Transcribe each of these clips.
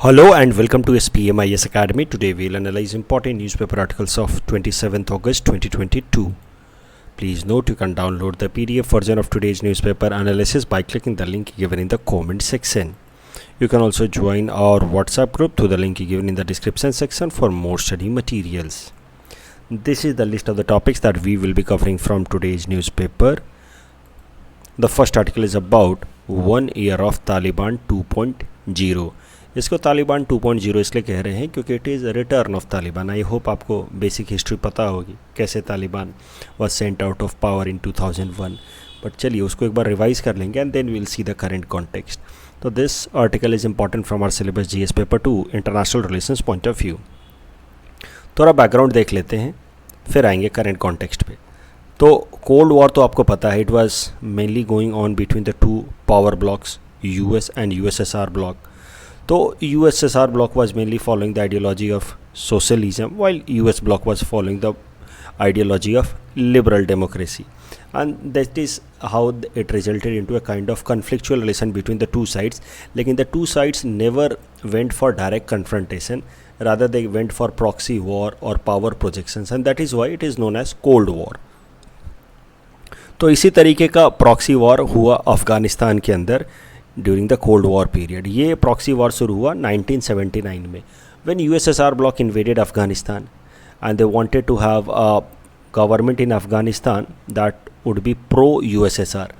Hello and welcome to SPMIS Academy. Today we'll analyze important newspaper articles of 27th August 2022. Please note you can download the PDF version of today's newspaper analysis by clicking the link given in the comment section. You can also join our WhatsApp group through the link given in the description section for more study materials. This is the list of the topics that we will be covering from today's newspaper. The first article is about 1 year of Taliban 2.0. इसको तालिबान 2.0 इसलिए कह रहे हैं क्योंकि it is return of Taliban. I hope आपको basic history पता होगी कैसे Taliban was sent out of power in 2001. But चलिए उसको एक बार रिवाइज कर लेंगे and then will see the current context. तो this article is important from our syllabus GS paper 2 international relations point of view. थोड़ा बैकग्राउंड देख लेते हैं फिर आएंगे करेंट कॉन्टेक्स्ट पे. तो कोल्ड वॉर तो आपको पता है, it was mainly going on between the to power blocks US and USSR block. तो USSR bloc was mainly following the ideology of socialism while US bloc was following the ideology of liberal democracy, and that is how it resulted into a kind of conflictual relation between the two sides. Lekin the two sides never went for direct confrontation, rather they went for proxy war or power projections, and that is why it is known as Cold War. तो इसी तरीके का proxy war हुआ अफ़गानिस्तान के अंदर during the cold war period. ये proxy war शुरू हुआ 1979 में when USSR bloc invaded Afghanistan and they wanted to have a government in Afghanistan that would be pro USSR.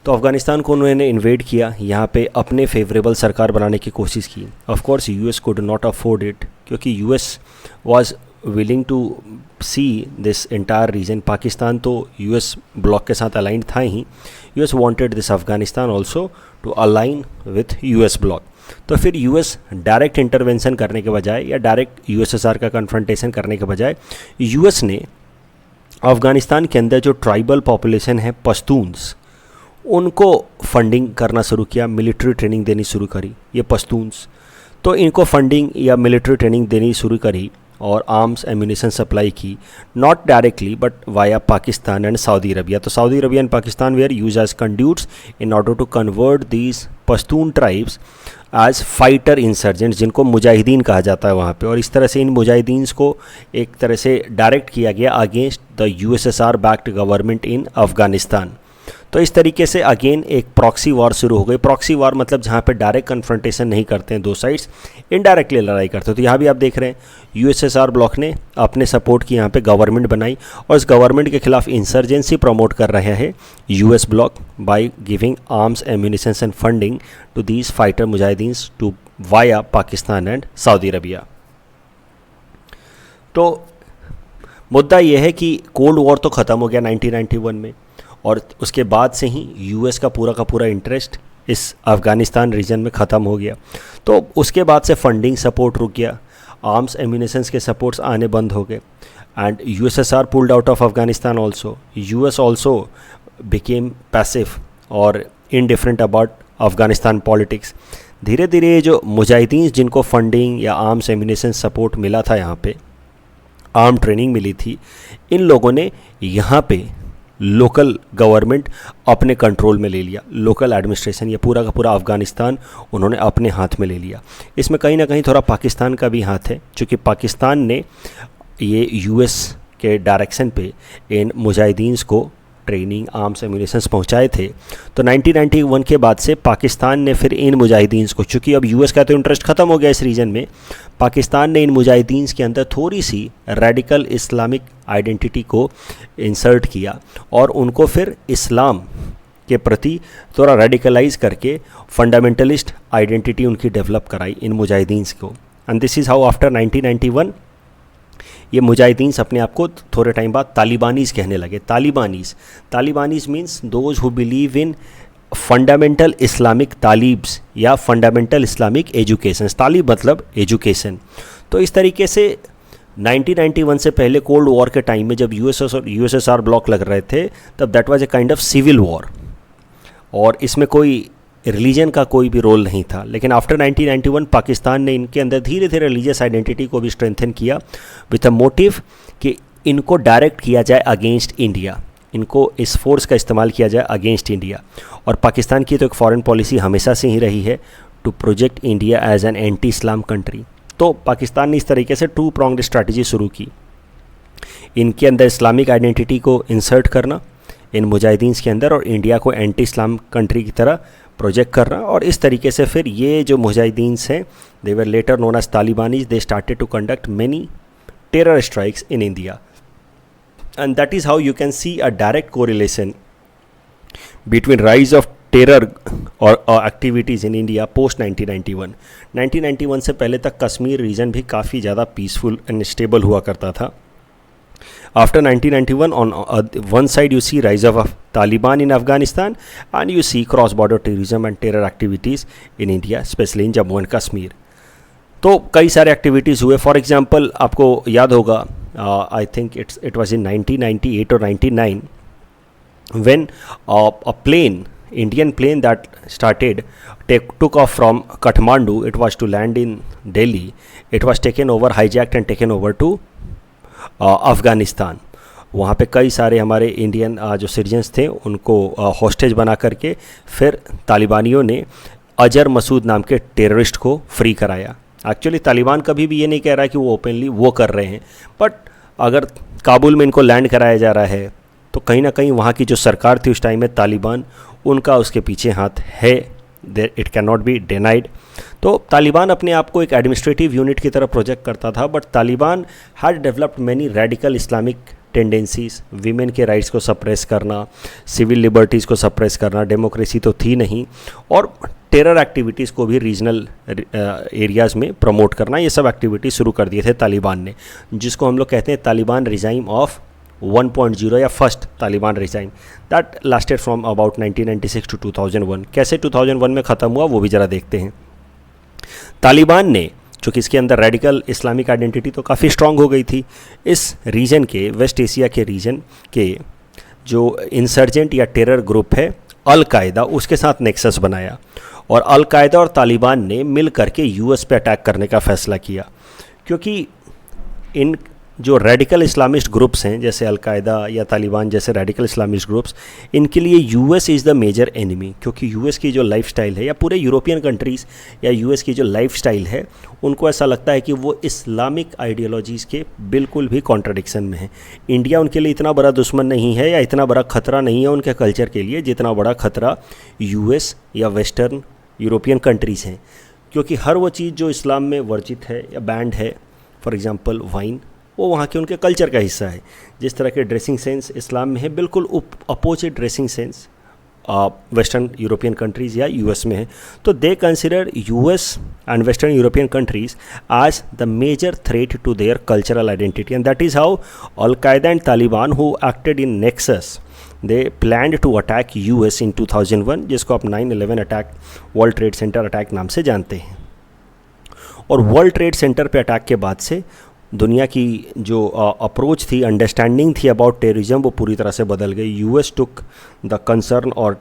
तो अफगानिस्तान को उन्होंने इन्वेड किया, यहाँ पे अपने फेवरेबल सरकार बनाने की कोशिश की. Of course US could not afford it क्योंकि US was willing to see this entire region. Pakistan तो यूएस ब्लॉक के साथ अलाइन था ही. US wanted this Afghanistan also to align with US bloc. तो फिर यूएस डायरेक्ट इंटरवेंशन करने के बजाय या डायरेक्ट यूएसएसआर का कन्फ्रंटेशन करने के बजाय यूएस ने अफगानिस्तान के अंदर जो ट्राइबल पॉपुलेशन है पश्तून्स, उनको फंडिंग करना शुरू किया, मिलिट्री ट्रेनिंग देनी शुरू करी. ये पश्तून्स तो इनको फंडिंग या मिलिट्री ट्रेनिंग देनी शुरू करी और आर्म्स एम्यूनिशन सप्लाई की, not directly but via Pakistan and Saudi Arabia. तो Saudi Arabia and Pakistan were used as conduits in order to convert these Pashtun tribes as fighter insurgents, जिनको मुजाहिदीन कहा जाता है वहाँ पे. और इस तरह से इन मुजाहिदीन्स को एक तरह से डायरेक्ट किया गया against the USSR backed government in Afghanistan. तो इस तरीके से अगेन एक प्रॉक्सी वॉर शुरू हो गई. प्रॉक्सी वॉर मतलब जहाँ पे डायरेक्ट कन्फ्रंटेशन नहीं करते हैं दो साइड्स, इनडायरेक्टली लड़ाई करते हैं. तो यहाँ भी आप देख रहे हैं यूएसएसआर ब्लॉक ने अपने सपोर्ट की यहाँ पे गवर्नमेंट बनाई और इस गवर्नमेंट के खिलाफ इंसर्जेंसी प्रमोट कर रहे हैं US bloc by giving arms ammunition and funding to these fighter mujahideens to via Pakistan and Saudi Arabia. तो मुद्दा यह है कि कोल्ड वॉर तो ख़त्म हो गया 1991 में और उसके बाद से ही यूएस का पूरा इंटरेस्ट इस अफ़गानिस्तान रीजन में ख़त्म हो गया. तो उसके बाद से फंडिंग सपोर्ट रुक गया, आर्म्स एम्यूनिशंस के सपोर्ट्स आने बंद हो गए and USSR pulled out of Afghanistan also. US also became passive और इनडिफरेंट अबाउट अफ़गानिस्तान पॉलिटिक्स. धीरे धीरे ये जो मुजाहिदीन जिनको फंडिंग या आर्म्स एम्यूनिशन सपोर्ट मिला था, यहाँ पे आर्म ट्रेनिंग मिली थी, इन लोगों ने यहाँ पे लोकल गवर्नमेंट अपने कंट्रोल में ले लिया. लोकल एडमिनिस्ट्रेशन, ये पूरा का पूरा अफ़गानिस्तान उन्होंने अपने हाथ में ले लिया. इसमें कहीं ना कहीं थोड़ा पाकिस्तान का भी हाथ है क्योंकि पाकिस्तान ने ये यूएस के डायरेक्शन पे इन मुजाहिदीन्स को ट्रेनिंग आर्म्स एम्यूनिशंस पहुंचाए थे. तो 1991 के बाद से पाकिस्तान ने फिर इन मुजाहिदीन्स को, चूँकि अब यूएस का तो इंटरेस्ट ख़त्म हो गया इस रीजन में, पाकिस्तान ने इन मुजाहिदीन्स के अंदर थोड़ी सी रेडिकल इस्लामिक आइडेंटिटी को इंसर्ट किया और उनको फिर इस्लाम के प्रति थोड़ा रेडिकलाइज करके फंडामेंटलिस्ट आइडेंटिटी उनकी डेवलप कराई इन मुजाहिदीन्स को. And this is how after 1991 ये मुजाहिदीन्स अपने आप को थोड़े टाइम बाद तालिबानीज़ कहने लगे. Talibanis means those who believe in fundamental Islamic Talibs या फंडामेंटल इस्लामिक एजुकेशन. तालिब मतलब एजुकेशन. तो इस तरीके से 1991 से पहले कोल्ड वॉर के टाइम में जब यूएसएसआर ब्लॉक लग रहे थे तब that was a kind of civil war और इसमें कोई रिलीजन का कोई भी रोल नहीं था. लेकिन आफ्टर 1991 पाकिस्तान ने इनके अंदर धीरे धीरे रिलीजियस आइडेंटिटी को भी स्ट्रेंथन किया विथ अ मोटिव कि इनको डायरेक्ट किया जाए अगेंस्ट इंडिया, इनको इस फोर्स का इस्तेमाल किया जाए अगेंस्ट इंडिया. और पाकिस्तान की तो एक फॉरेन पॉलिसी हमेशा से ही रही है to project India as an anti Islam country. तो पाकिस्तान ने इस तरीके से 2 pronged स्ट्रैटेजी शुरू की, इनके अंदर इस्लामिक आइडेंटिटी को इंसर्ट करना इन मुजाहिदीन के अंदर और इंडिया को एंटी इस्लाम कंट्री की तरह प्रोजेक्ट करना। और इस तरीके से फिर ये जो मुजाहिदीन हैं, they were later known as Talibanis, they started to conduct many terror strikes in India, and that is how you can see a direct correlation between rise of terror और एक्टिविटीज़ इन इंडिया पोस्ट 1991। 1991 से पहले तक Kashmir reason भी काफ़ी ज़्यादा peaceful and stable हुआ करता था। After 1991, on one side you see rise of Taliban in Afghanistan, and you see cross-border terrorism and terror activities in India, especially in Jammu and Kashmir. तो कई सारे एक्टिविटीज़ हुए। फॉर एग्जांपल आपको याद होगा, I think it was in 1998 or 99 when a plane, Indian plane that took off from Kathmandu, it was to land in Delhi, it was taken over, hijacked and taken over to Afghanistan. वहाँ पे कई सारे हमारे Indian जो citizens थे उनको hostage बना करके फिर तालिबानियों ने अजहर मसूद नाम के टेररिस्ट को फ्री कराया। एक्चुअली तालिबान कभी भी ये नहीं कह रहा है कि वो ओपनली वो कर रहे हैं, बट अगर काबुल में इनको लैंड कराया जा रहा है तो कहीं ना कहीं वहाँ की जो सरकार थी उस टाइम में, तालिबान, उनका उसके पीछे हाथ है, it can not be denied. तो तालिबान अपने आप को एक एडमिनिस्ट्रेटिव यूनिट की तरह प्रोजेक्ट करता था, but Taliban had developed many radical Islamic tendencies, women के राइट्स को सप्रेस करना, सिविल लिबर्टीज़ को सप्रेस करना, डेमोक्रेसी तो थी नहीं, और टेरर एक्टिविटीज़ को भी रीजनल एरियाज़ में प्रमोट करना, ये सब एक्टिविटीज़ शुरू कर दिए थे तालिबान ने, जिसको हम लोग कहते हैं तालिबान रिजाइम ऑफ 1.0 या first Taliban regime, that lasted from about 1996 to 2001। कैसे 2001 में ख़त्म हुआ वो भी ज़रा देखते हैं। तालिबान ने, चूँकि इसके अंदर रेडिकल इस्लामिक आइडेंटिटी तो काफ़ी स्ट्रांग हो गई थी, इस रीजन के, वेस्ट एशिया के रीजन के जो इंसर्जेंट या टेरर ग्रुप है अल-कायदा, उसके साथ नेक्सस बनाया, और अल-कायदा और तालिबान ने मिल करके यूएस पे अटैक करने का फ़ैसला किया। क्योंकि इन जो रेडिकल इस्लामिस्ट ग्रुप्स हैं जैसे अल-कायदा या तालिबान जैसे रेडिकल इस्लामिस्ट ग्रुप्स, इनके लिए US is the major enemy. क्योंकि यूएस की जो लाइफस्टाइल है, या पूरे यूरोपियन कंट्रीज़ या यूएस की जो लाइफस्टाइल है, उनको ऐसा लगता है कि वो इस्लामिक आइडियोलॉजीज़ के बिल्कुल भी कॉन्ट्रडिक्शन में है। इंडिया उनके लिए इतना बड़ा दुश्मन नहीं है या इतना बड़ा ख़तरा नहीं है उनके कल्चर के लिए, जितना बड़ा ख़तरा यूएस या वेस्टर्न यूरोपियन कंट्रीज़ हैं। क्योंकि हर वो चीज़ जो इस्लाम में वर्जित है या बैंड है, फॉर एग्ज़ाम्पल वाइन, वो वहाँ के उनके कल्चर का हिस्सा है। जिस तरह के ड्रेसिंग सेंस इस्लाम में है, बिल्कुल opposite dressing sense western European countries या यूएस में है। तो they consider US and western European countries as the major threat to their cultural identity, and that is how al Qaeda and Taliban who acted in nexus, they planned to attack US in 2001, जिसको आप 9/11 attack, world trade centre attack नाम से जानते हैं। और world trade centre पे attack के बाद से दुनिया की जो अप्रोच थी, अंडरस्टैंडिंग थी अबाउट टेररिज्म, वो पूरी तरह से बदल गई। यूएस टुक द कंसर्न और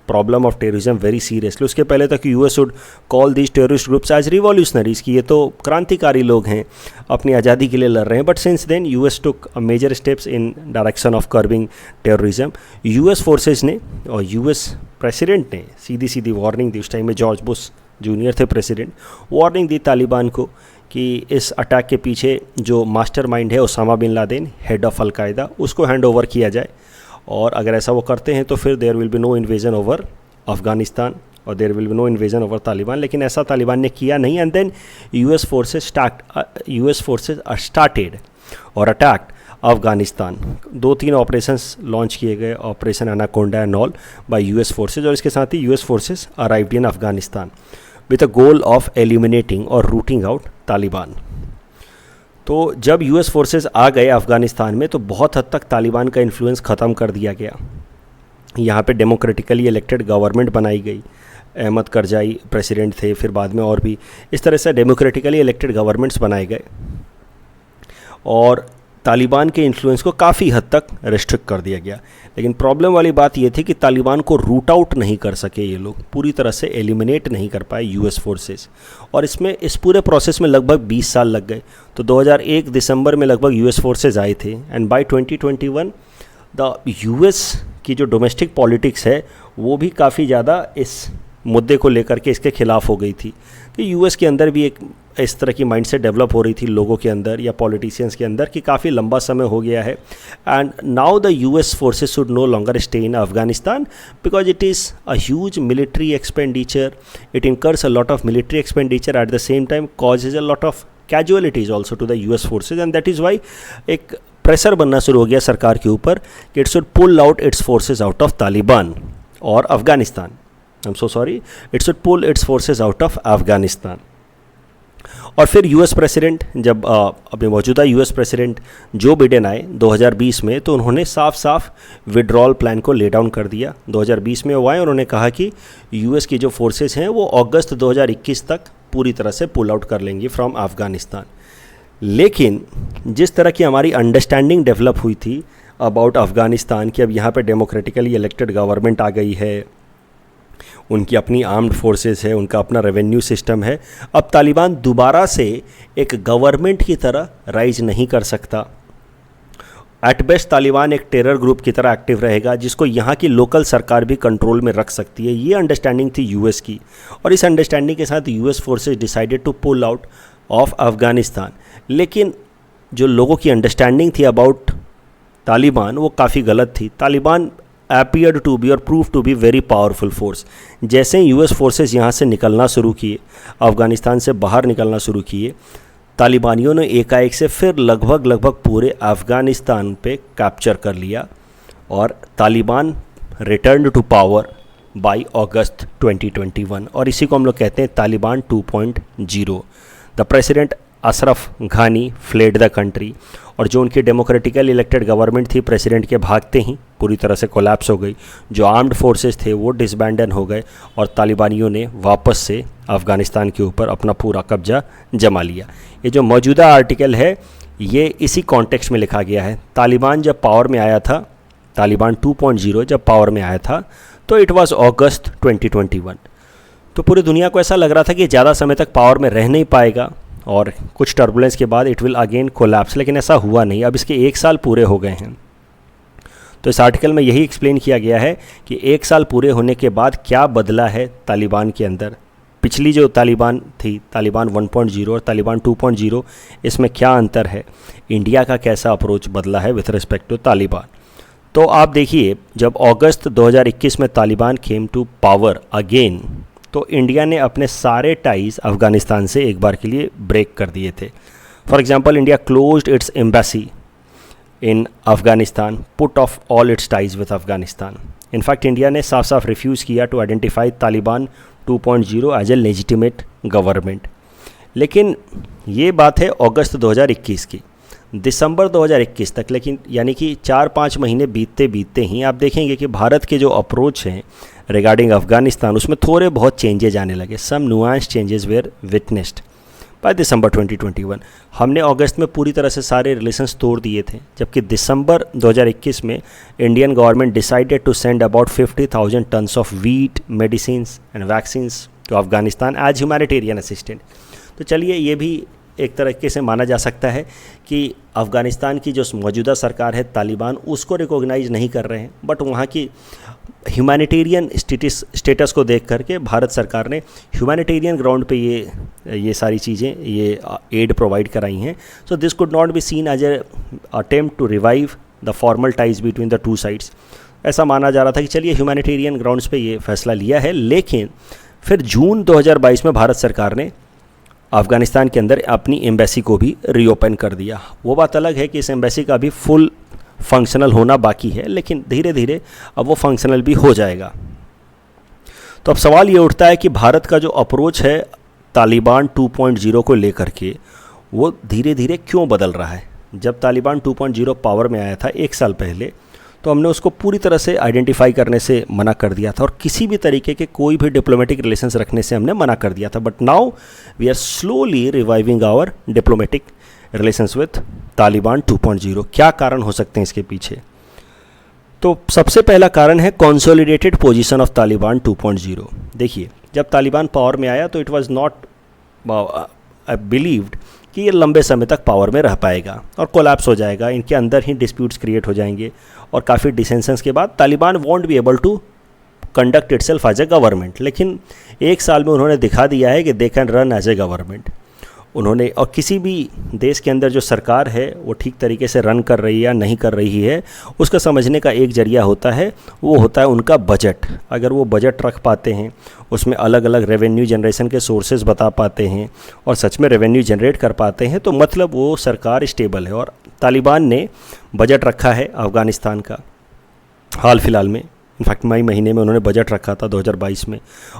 problem of terrorism very seriously. उसके पहले तक US would call these terrorist groups as revolutionaries, कि ये तो क्रांतिकारी लोग हैं, अपनी आज़ादी के लिए लड़ रहे हैं। But since then US took major steps in direction of curbing terrorism. US forces ने और यूएस प्रेसिडेंट ने सीधी सीधी वार्निंग दी, उस टाइम में जॉर्ज बुश जूनियर थे प्रेसिडेंट, वार्निंग दी तालिबान को कि इस अटैक के पीछे जो मास्टरमाइंड है Osama bin Laden, head of al Qaeda, उसको हैंड ओवर किया जाए, और अगर ऐसा वो करते हैं तो फिर there will be no invasion over Afghanistan और there will be no invasion over Taliban. लेकिन ऐसा तालिबान ने किया नहीं, and then US forces started और अटैक्ड अफ़गानिस्तान। 2-3 ऑपरेशंस लॉन्च किए गए, operation Anaconda and all by US forces, और इसके साथ ही US forces arrived in Afghanistan with a goal of eliminating और रूटिंग आउट तालिबान। तो जब यूएस फोर्सेस आ गए अफ़गानिस्तान में तो बहुत हद तक तालिबान का इन्फ्लुएंस ख़त्म कर दिया गया। यहाँ पे डेमोक्रेटिकली इलेक्टेड गवर्नमेंट बनाई गई, अहमद करजाई प्रेसिडेंट थे, फिर बाद में और भी इस तरह से डेमोक्रेटिकली इलेक्टेड गवर्नमेंट्स बनाए गए, और तालिबान के इन्फ्लुएंस को काफ़ी हद तक रेस्ट्रिक्ट कर दिया गया। लेकिन प्रॉब्लम वाली बात ये थी कि तालिबान को रूट आउट नहीं कर सके, ये लोग पूरी तरह से एलिमिनेट नहीं कर पाए यूएस फोर्सेस, और इसमें इस पूरे प्रोसेस में लगभग 20 साल लग गए। तो 2001 दिसंबर में लगभग यूएस फोर्सेस आए थे, एंड बाय 2021 द यूएस की जो डोमेस्टिक पॉलिटिक्स है वो भी काफ़ी ज़्यादा इस मुद्दे को लेकर के इसके खिलाफ हो गई थी कि यूएस के अंदर भी एक इस तरह की माइंडसेट डेवलप हो रही थी लोगों के अंदर या पॉलिटिशियंस के अंदर कि काफ़ी लंबा समय हो गया है and now the US forces should no longer stay in Afghanistan because it is a huge military expenditure, it incurs a lot of military expenditure at the same time causes a lot of casualties also to the US forces and that is why एक pressure बनना शुरू हो गया सरकार के ऊपर कि it should pull out its forces out of Taliban और Afghanistan. I am so sorry, it should pull its forces out of Afghanistan. और फिर यूएस प्रेसिडेंट जब अभी मौजूदा यूएस प्रेसिडेंट जो बिडेन आए 2020 में, तो उन्होंने साफ साफ विड्रॉल प्लान को ले डाउन कर दिया। 2020 में वो आए, उन्होंने कहा कि यूएस की जो फोर्सेस हैं वो अगस्त 2021 तक पूरी तरह से पुल आउट कर लेंगी फ्रॉम अफगानिस्तान। लेकिन जिस तरह की हमारी अंडरस्टैंडिंग डेवलप हुई थी अबाउट अफगानिस्तान कि अब यहाँ पे डेमोक्रेटिकली इलेक्टेड गवर्नमेंट आ गई है, उनकी अपनी आर्म्ड फोर्सेस है, उनका अपना रेवेन्यू सिस्टम है, अब तालिबान दोबारा से एक गवर्नमेंट की तरह राइज नहीं कर सकता। एट बेस्ट तालिबान एक टेरर ग्रुप की तरह एक्टिव रहेगा जिसको यहाँ की लोकल सरकार भी कंट्रोल में रख सकती है। ये अंडरस्टैंडिंग थी यूएस की, और इस अंडरस्टैंडिंग के साथ US forces decided to pull out of Afghanistan. लेकिन जो लोगों की अंडरस्टैंडिंग थी अबाउट तालिबान वो काफ़ी गलत थी। तालिबान appeared to be और prove to be very powerful force. जैसे ही यूएस फोर्सेस यहाँ से निकलना शुरू किए, अफ़गानिस्तान से बाहर निकलना शुरू किए, तालिबानियों ने एकाएक से फिर लगभग पूरे अफ़गानिस्तान पे कैप्चर कर लिया और Taliban return to power by August 2021। और इसी को हम लोग कहते हैं तालिबान 2.0। द प्रेसिडेंट अशरफ घानी फ्लेड द कंट्री, और जो उनकी डेमोक्रेटिकल इलेक्टेड गवर्नमेंट थी प्रेसिडेंट के भागते ही पूरी तरह से कोलैप्स हो गई। जो आर्म्ड फोर्सेस थे वो डिसबैंडन हो गए और तालिबानियों ने वापस से अफ़गानिस्तान के ऊपर अपना पूरा कब्जा जमा लिया। ये जो मौजूदा आर्टिकल है ये इसी कॉन्टेक्स्ट में लिखा गया है। तालिबान जब पावर में आया था, तालिबान 2.0 जब पावर में आया था तो इट वाज अगस्त 2021। तो पूरी दुनिया को ऐसा लग रहा था कि ज़्यादा समय तक पावर में रह नहीं पाएगा और कुछ टर्बुलेंस के बाद इट विल अगेन कोलैप्स, लेकिन ऐसा हुआ नहीं। अब इसके 1 साल पूरे हो गए हैं। तो इस आर्टिकल में यही एक्सप्लेन किया गया है कि 1 साल पूरे होने के बाद क्या बदला है तालिबान के अंदर। पिछली जो तालिबान थी, तालिबान 1.0 और तालिबान 2.0, इसमें क्या अंतर है, इंडिया का कैसा अप्रोच बदला है विथ रिस्पेक्ट टू तालिबान। तो आप देखिए, जब अगस्त 2021 में Taliban came to power again, तो इंडिया ने अपने सारे टाइज अफ़गानिस्तान से एक बार के लिए ब्रेक कर दिए थे। For example, India closed its embassy in Afghanistan, put off all its ties with Afghanistan. In fact India ने साफ साफ रिफ्यूज़ किया to identify Taliban 2.0 as a legitimate government. लेकिन ये बात है अगस्त 2021 की। दिसंबर 2021 तक, लेकिन यानी कि 4-5 महीने बीतते बीतते ही आप देखेंगे कि भारत के जो अप्रोच हैं रिगार्डिंग अफ़गानिस्तान, उसमें थोड़े बहुत चेंजेज आने लगे। Some nuance changes were witnessed by December 2021। हमने अगस्त में पूरी तरह से सारे रिलेशंस तोड़ दिए थे, जबकि दिसंबर 2021 में Indian government decided to send about 50,000 tons of wheat, medicines and vaccines to Afghanistan as humanitarian assistant. तो चलिए, ये भी एक तरीके से माना जा सकता है कि अफ़गानिस्तान की जो मौजूदा सरकार है तालिबान, उसको रिकॉग्नाइज नहीं कर रहे हैं, बट वहाँ की ह्यूमैनिटेरियन स्टेटस को देख करके भारत सरकार ने ह्यूमैनिटेरियन ग्राउंड पे ये सारी चीज़ें, ये एड प्रोवाइड कराई हैं। So this could not be seen as a attempt to revive the formal ties between the two sides. ऐसा माना जा रहा था कि चलिए ह्यूमैनिटेरियन ग्राउंड्स पे ये फैसला लिया है। लेकिन फिर जून 2022 में भारत सरकार ने अफ़गानिस्तान के अंदर अपनी एम्बेसी को भी रीओपन कर दिया। वो बात अलग है कि इस एम्बेसी का भी फुल फंक्शनल होना बाकी है, लेकिन धीरे धीरे अब वो फंक्शनल भी हो जाएगा। तो अब सवाल ये उठता है कि भारत का जो अप्रोच है तालिबान 2.0 को लेकर के, वो धीरे धीरे क्यों बदल रहा है। जब तालिबान 2.0 पावर में आया था 1 साल पहले, तो हमने उसको पूरी तरह से आइडेंटिफाई करने से मना कर दिया था और किसी भी तरीके के कोई भी डिप्लोमेटिक रिलेशंस रखने से हमने मना कर दिया था। But now we are slowly reviving our diplomatic relations with Taliban 2.0। क्या कारण हो सकते हैं इसके पीछे? तो सबसे पहला कारण है कंसोलिडेटेड पोजीशन ऑफ तालिबान 2.0। देखिए, जब तालिबान पावर में आया तो इट वाज नॉट बिलीव्ड कि ये लंबे समय तक पावर में रह पाएगा और कोलैप्स हो जाएगा, इनके अंदर ही डिस्प्यूट्स क्रिएट हो जाएंगे और काफ़ी डिसेंशंस के बाद Taliban won't be able to conduct itself as a government, लेकिन एक साल में उन्होंने दिखा दिया है कि they can run as a government. उन्होंने, और किसी भी देश के अंदर जो सरकार है वो ठीक तरीके से रन कर रही है या नहीं कर रही है, उसका समझने का एक जरिया होता है, वो होता है उनका बजट। अगर वो बजट रख पाते हैं, उसमें अलग अलग रेवेन्यू जनरेशन के सोर्सेज बता पाते हैं और सच में रेवेन्यू जनरेट कर पाते हैं, तो मतलब वो सरकार स्टेबल है। और तालिबान ने बजट रखा है अफ़गानिस्तान का हाल फिलहाल में, इनफैक्ट मई महीने में उन्होंने बजट रखा था 2022 में,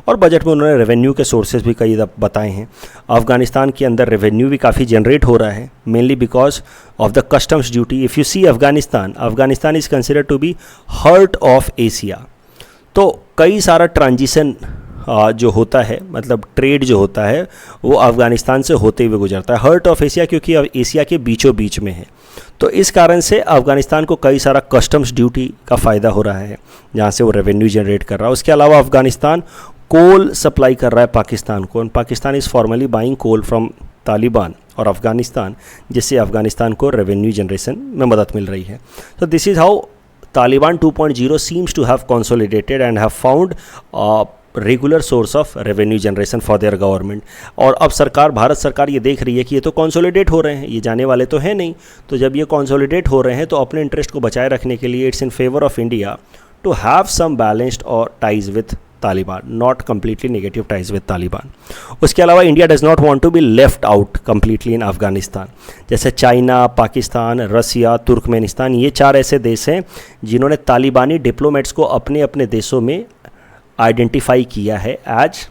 और बजट में उन्होंने रेवेन्यू के सोर्सेज भी कई बताए हैं। अफ़गानिस्तान के अंदर रेवेन्यू भी काफ़ी जनरेट हो रहा है, mainly because of the customs duty. If you see Afghanistan is considered to be heart of Asia. तो कई सारा ट्रांजिशन जो होता है, मतलब ट्रेड जो होता है, वो अफ़गानिस्तान से होते हुए गुजरता है। हार्ट ऑफ एशिया क्योंकि अब एशिया के बीचों बीच में है, तो इस कारण से अफ़गानिस्तान को कई सारा कस्टम्स ड्यूटी का फ़ायदा हो रहा है, जहाँ से वो रेवेन्यू जनरेट कर रहा है। उसके अलावा अफ़गानिस्तान कोल सप्लाई कर रहा है पाकिस्तान को, and Pakistan is formally buying coal from Taliban और अफ़गानिस्तान, जिससे अफ़गानिस्तान को रेवेन्यू जनरेशन में मदद मिल रही है। तो this is how Taliban 2.0 seems to have consolidated and have found regular source of revenue generation for their government. और अब सरकार, भारत सरकार ये देख रही है कि ये तो कंसोलिडेट हो रहे हैं, ये जाने वाले तो हैं नहीं, तो जब ये कंसोलिडेट हो रहे हैं तो अपने इंटरेस्ट को बचाए रखने के लिए it's in favour of India to have some balanced और ties with Taliban, not completely negative ties with Taliban. उसके अलावा India does not want to be left out completely in Afghanistan. जैसे चाइना, पाकिस्तान, रसिया, तुर्कमेनिस्तान, ये 4 ऐसे देश हैं जिन्होंने तालिबानी डिप्लोमेट्स को अपने अपने देशों में आइडेंटिफाई किया है एज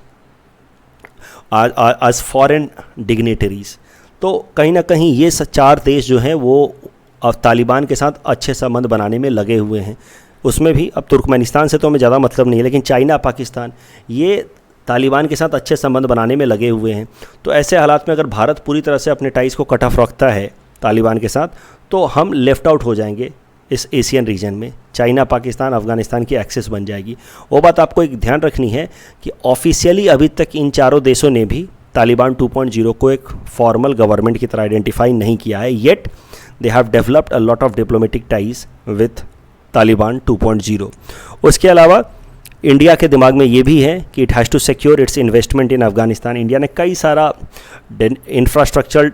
फॉरेन डिग्नेटरीज। तो कहीं ना कहीं ये 4 देश जो हैं वो अब तालिबान के साथ अच्छे संबंध बनाने में लगे हुए हैं। उसमें भी अब तुर्कमेनिस्तान से तो हमें ज़्यादा मतलब नहीं है, लेकिन चाइना, पाकिस्तान, ये तालिबान के साथ अच्छे संबंध बनाने में लगे हुए हैं। तो ऐसे हालात में अगर भारत पूरी तरह से अपने टाइज को कट ऑफ रखता है तालिबान के साथ, तो हम लेफ़्ट आउट हो जाएंगे इस एशियन रीजन में। चाइना, पाकिस्तान, अफ़गानिस्तान की एक्सेस बन जाएगी। वो बात आपको एक ध्यान रखनी है कि ऑफिशियली अभी तक इन 4 देशों ने भी तालिबान 2.0 को एक फॉर्मल गवर्नमेंट की तरह आइडेंटिफाई नहीं किया है, yet they have developed a lot of diplomatic ties with Taliban 2.0। उसके अलावा इंडिया के दिमाग में ये भी है कि it has to secure its investment in Afghanistan. India ने कई सारा इंफ्रास्ट्रक्चर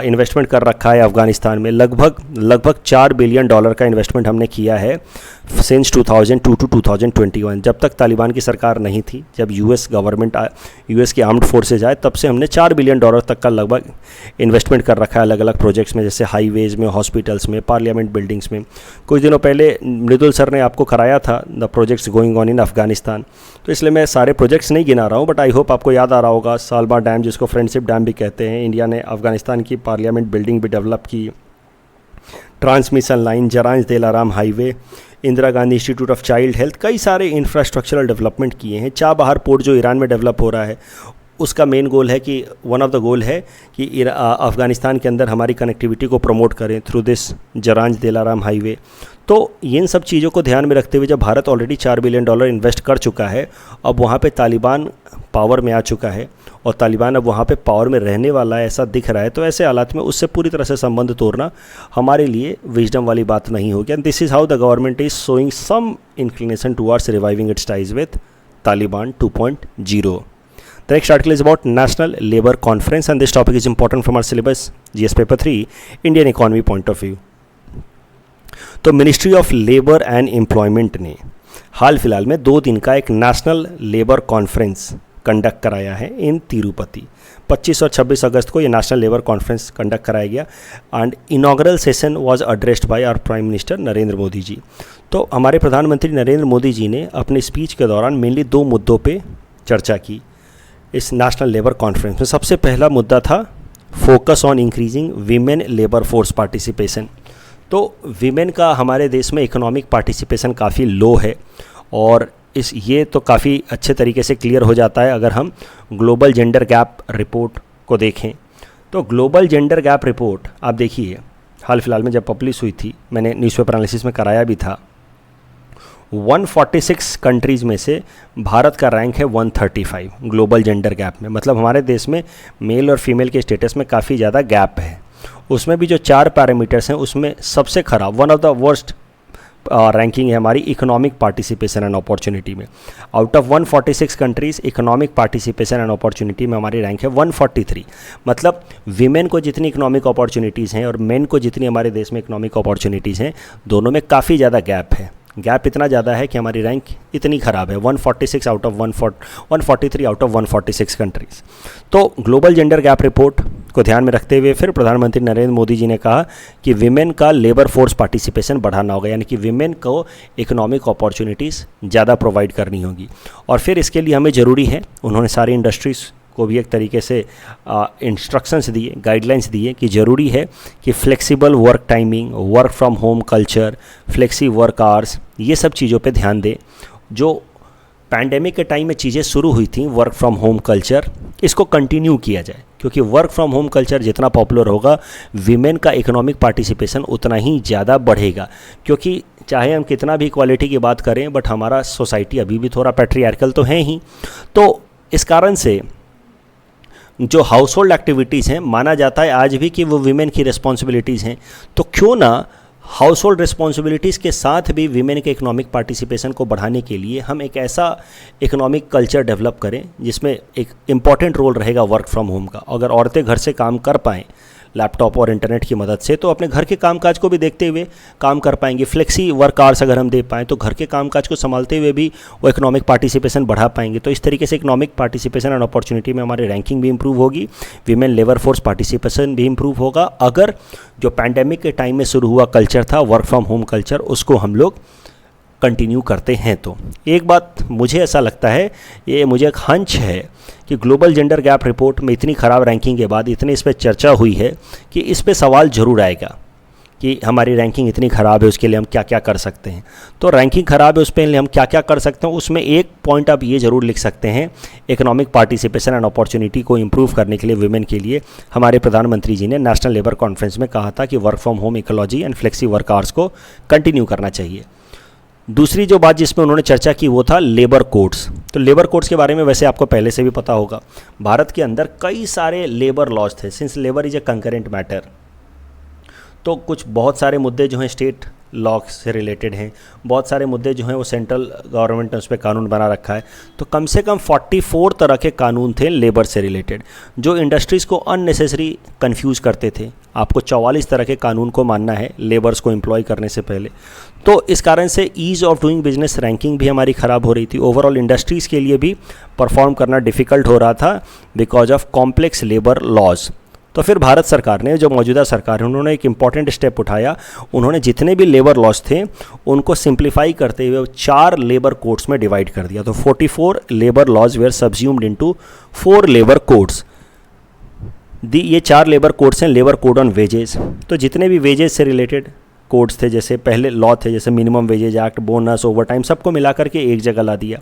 इन्वेस्टमेंट कर रखा है अफगानिस्तान में। लगभग $4 बिलियन का इन्वेस्टमेंट हमने किया है सिंस 2002 टू 2021, जब तक तालिबान की सरकार नहीं थी। जब यूएस के आर्म्ड फोर्सेज आए, तब से हमने $4 बिलियन तक का लगभग इन्वेस्टमेंट कर रखा है अलग अलग प्रोजेक्ट्स में, जैसे हाईवेज़ में, हॉस्पिटल्स में, पार्लियामेंट बिल्डिंग्स में। कुछ दिनों पहले मृदुल सर ने आपको कराया था the projects going on in Afghanistan, तो इसलिए मैं सारे प्रोजेक्ट्स नहीं गिना रहा हूँ, बट आई होप आपको याद आ रहा होगा। सालबा डैम, जिसको फ्रेंडशिप डैम भी कहते हैं, इंडिया ने अफगानिस्तान की पार्लियामेंट बिल्डिंग भी डेवलप की, transmission line, जरांज Dilaram highway, Indira Gandhi institute of child health, कई सारे इंफ्रास्ट्रक्चरल डेवलपमेंट किए हैं। चाबहार पोर्ट जो ईरान में डेवलप हो रहा है, उसका मेन गोल है कि वन ऑफ द गोल है कि अफ़गानिस्तान के अंदर हमारी कनेक्टिविटी को प्रमोट करें थ्रू दिस जरांज दिलाराम हाईवे। तो इन सब चीज़ों को ध्यान में रखते हुए जब भारत ऑलरेडी $4 बिलियन इन्वेस्ट कर चुका है, अब वहाँ पे तालिबान पावर में आ चुका है और तालिबान अब वहाँ पे पावर में रहने वाला है, ऐसा दिख रहा है, तो ऐसे हालात में उससे पूरी तरह से संबंध तोड़ना हमारे लिए विजडम वाली बात नहीं होगी। And this is how the government is showing some inclination towards reviving its ties with Taliban 2.0. The next article is about National Labour Conference, and this topic is important from our syllabus GS paper 3 Indian economy point of view. तो ministry of labour and employment ने हाल फिलहाल में 2 दिन का एक national labour conference conduct कराया है इन तिरुपति। 25 और 26 अगस्त को ये नेशनल लेबर कॉन्फ्रेंस कंडक्ट कराया गया and inaugural session was addressed by our prime minister Narendra Modi ji. तो हमारे प्रधानमंत्री नरेंद्र मोदी जी ने अपने स्पीच के दौरान मेनली 2 मुद्दों पे चर्चा की इस नेशनल लेबर कॉन्फ्रेंस में। सबसे पहला मुद्दा था focus on increasing women labour force participation. तो वीमेन का हमारे देश में इकोनॉमिक पार्टिसिपेशन काफ़ी लो है और ये तो काफ़ी अच्छे तरीके से क्लियर हो जाता है अगर हम ग्लोबल जेंडर गैप रिपोर्ट को देखें। तो ग्लोबल जेंडर गैप रिपोर्ट आप देखिए, हाल फिलहाल में जब पब्लिश हुई थी, मैंने न्यूज़पेपर एनालिसिस में कराया भी था, 146 कंट्रीज़ में से भारत का रैंक है 135 ग्लोबल जेंडर गैप में। मतलब हमारे देश में मेल और फीमेल के स्टेटस में काफ़ी ज़्यादा गैप है। उसमें भी जो 4 पैरामीटर्स हैं उसमें सबसे ख़राब, one of the worst ranking है हमारी इकोनॉमिक पार्टिसिपेशन एंड अपॉर्चुनिटी में। Out of 146 countries economic participation and opportunity में हमारी रैंक है 143। मतलब विमेन को जितनी इकोनॉमिक अपॉर्चुनिटीज़ हैं और मेन को जितनी हमारे देश में इकोनॉमिक अपॉर्चुनिटीज़ हैं, दोनों में काफ़ी ज़्यादा गैप है। गैप इतना ज़्यादा है कि हमारी रैंक इतनी ख़राब है, 143 out of 143 out of 146 countries. तो ग्लोबल जेंडर गैप रिपोर्ट को ध्यान में रखते हुए फिर प्रधानमंत्री नरेंद्र मोदी जी ने कहा कि विमेन का लेबर फोर्स पार्टिसिपेशन बढ़ाना होगा, यानी कि विमेन को इकोनॉमिक अपॉर्चुनिटीज़ ज़्यादा प्रोवाइड करनी होगी। और फिर इसके लिए हमें ज़रूरी है, उन्होंने सारी इंडस्ट्रीज़ को भी एक तरीके से इंस्ट्रक्शंस दिए, गाइडलाइंस दिए कि ज़रूरी है कि flexible work timing, work from home culture, flexi work hours, ये सब चीज़ों पे ध्यान दें। जो पैंडेमिक के टाइम में चीज़ें शुरू हुई थी, वर्क फ्रॉम होम कल्चर, इसको कंटिन्यू किया जाए, क्योंकि वर्क फ्रॉम होम कल्चर जितना पॉपुलर होगा, विमेन का इकोनॉमिक पार्टिसिपेशन उतना ही ज़्यादा बढ़ेगा। क्योंकि चाहे हम कितना भी इक्वालिटी की बात करें, बट हमारा सोसाइटी अभी भी थोड़ा पैट्रियार्कल तो है ही। तो इस कारण से जो हाउस होल्ड एक्टिविटीज़ हैं, माना जाता है आज भी कि वो विमेन की रिस्पॉन्सिबिलिटीज़ हैं। तो क्यों ना हाउस होल्ड रिस्पॉन्सिबिलिटीज़ के साथ भी विमेन के इकोनॉमिक पार्टिसिपेशन को बढ़ाने के लिए हम एक ऐसा इकोनॉमिक कल्चर डेवलप करें जिसमें एक इम्पॉर्टेंट रोल रहेगा वर्क फ्रॉम होम का। अगर औरतें घर से काम कर पाएँ लैपटॉप और इंटरनेट की मदद से, तो अपने घर के कामकाज को भी देखते हुए काम कर पाएंगे। फ्लेक्सी वर्क आवर्स अगर हम दे पाएँ तो घर के कामकाज को संभालते हुए भी वो इकोनॉमिक पार्टिसिपेशन बढ़ा पाएंगे। तो इस तरीके से इकोनॉमिक पार्टिसिपेशन एंड अपॉर्चुनिटी में हमारी रैंकिंग भी इंप्रूव होगी, विमेन लेबर फोर्स पार्टिसिपेशन भी इंप्रूव होगा। अगर जो पैंडेमिक के टाइम में शुरू हुआ कल्चर था वर्क फ्रॉम होम कल्चर, उसको हम लोग कंटिन्यू करते हैं। तो एक बात मुझे ऐसा लगता है, ये मुझे एक हंच है कि ग्लोबल जेंडर गैप रिपोर्ट में इतनी ख़राब रैंकिंग के बाद इतनी इस पर चर्चा हुई है कि इस पे सवाल ज़रूर आएगा कि हमारी रैंकिंग इतनी ख़राब है, उसके लिए हम क्या क्या कर सकते हैं। तो रैंकिंग ख़राब है, उस पर हम क्या क्या कर सकते हैं, उसमें एक पॉइंट आप ये ज़रूर लिख सकते हैं, इकोनॉमिक पार्टिसिपेशन एंड अपॉर्चुनिटी को इम्प्रूव करने के लिए विमेन के लिए हमारे प्रधानमंत्री जी ने नेशनल लेबर कॉन्फ्रेंस में कहा था कि work from home ecology and flexi work hours को कंटिन्यू करना चाहिए। दूसरी जो बात जिसमें उन्होंने चर्चा की वो था लेबर कोड्स। तो लेबर कोड्स के बारे में वैसे आपको पहले से भी पता होगा, भारत के अंदर कई सारे लेबर लॉज थे। Since labour is a concurrent matter, तो कुछ बहुत सारे मुद्दे जो हैं स्टेट लॉ से रिलेटेड हैं, बहुत सारे मुद्दे जो हैं वो सेंट्रल गवर्नमेंट ने उस पर कानून बना रखा है। तो कम से कम 44 तरह के कानून थे लेबर से रिलेटेड, जो इंडस्ट्रीज़ को अननेसेसरी कंफ्यूज करते थे। आपको 44 तरह के कानून को मानना है लेबर्स को एम्प्लॉय करने से पहले। तो इस कारण से ease of doing business ranking भी हमारी ख़राब हो रही थी। ओवरऑल इंडस्ट्रीज़ के लिए भी परफॉर्म करना डिफ़िकल्ट हो रहा था because of complex labour laws. तो फिर भारत सरकार ने, जो मौजूदा सरकार है, उन्होंने एक इम्पॉर्टेंट स्टेप उठाया। उन्होंने जितने भी लेबर लॉज थे उनको सिंप्लीफाई करते हुए 4 लेबर कोड्स में डिवाइड कर दिया। तो 44 labour laws were subsumed into 4 labour codes. ये 4 लेबर कोड्स हैं। लेबर कोड ऑन वेजेस, तो जितने भी वेजेस से रिलेटेड कोड्स थे, जैसे पहले लॉ थे जैसे minimum wages act, bonus, over time, सबको मिला करके एक जगह ला दिया।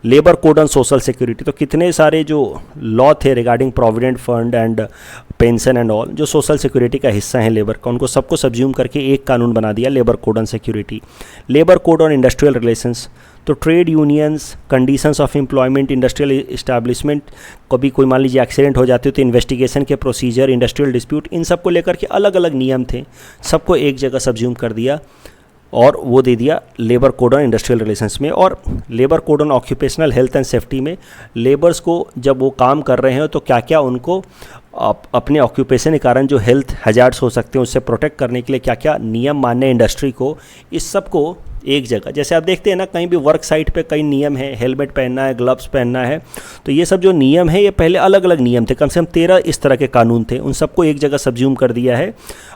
Labour code on social security, तो कितने सारे जो लॉ थे regarding provident fund and pension and all, जो सोशल सिक्योरिटी का हिस्सा है लेबर का, उनको सबको सब्ज्यूम करके एक कानून बना दिया, labour code on security. Labour code on industrial relations, तो trade unions, conditions of employment, industrial establishment, कभी कोई मान लीजिए एक्सीडेंट हो जाती हो तो इन्वेस्टिगेशन के प्रोसीजर, इंडस्ट्रियल डिस्प्यूट, इन सब को लेकर के अलग अलग नियम थे, सबको एक जगह सब्ज्यूम कर दिया और वो दे दिया labour code on industrial relations में। और labour code on occupational health and safety में लेबर्स को जब वो काम कर रहे हैं तो क्या क्या उनको अपने ऑक्यूपेशन के कारण जो हेल्थ हैजार्ड्स हो सकते हैं उससे प्रोटेक्ट करने के लिए क्या क्या नियम मानने इंडस्ट्री को, इस सब को एक जगह। जैसे आप देखते हैं ना, कहीं भी वर्क साइट पे कई नियम है, हेलमेट पहनना है, ग्लव्स पहनना है, तो ये सब जो नियम है ये पहले अलग अलग नियम थे, कम से कम 13 इस तरह के कानून थे, उन सबको एक जगह सब्ज्यूम कर दिया है